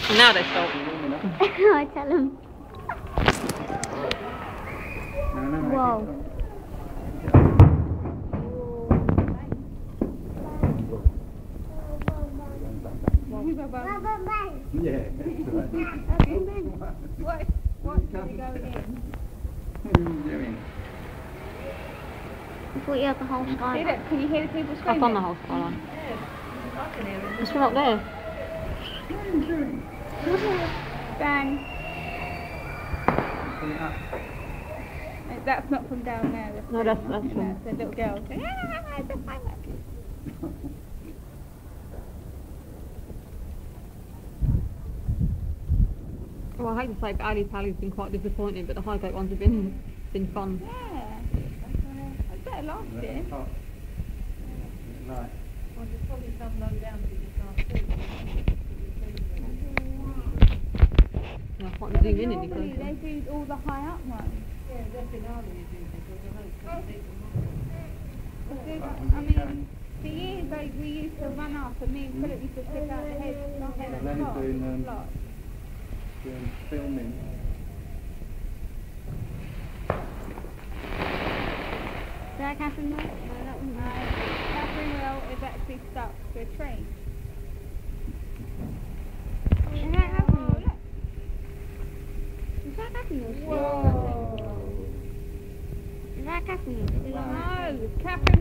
And now they stop. I tell them. Whoa. Yeah. What did you go in? I thought you had the whole skyline. Can you hear the people screaming? I've done the whole skyline. Yeah, I can hear it. It's from up there. Bang. That's not from down there. No, that's from... That's a little girl. It's a firework. Well, I hate to say, but Ali Pally's been quite disappointing, but the Highgate ones have been fun. Yeah. It's better last year. Right. Well, there's probably some low down that you can't see. Yeah, I can't zoom in any Normally closer. they do all the high up ones. Yeah, that's in our years, because I know some people I mean, for years like, we used to run up and me and Philip used to stick out the head at the top. Doing filming. Is that Catherine Wheel? No, that one. Catherine Wheel is actually stuck to a tree. Is that Catherine Wheel? Look. Is that Catherine Wheel? Whoa. Is that Catherine Wheel? No, Catherine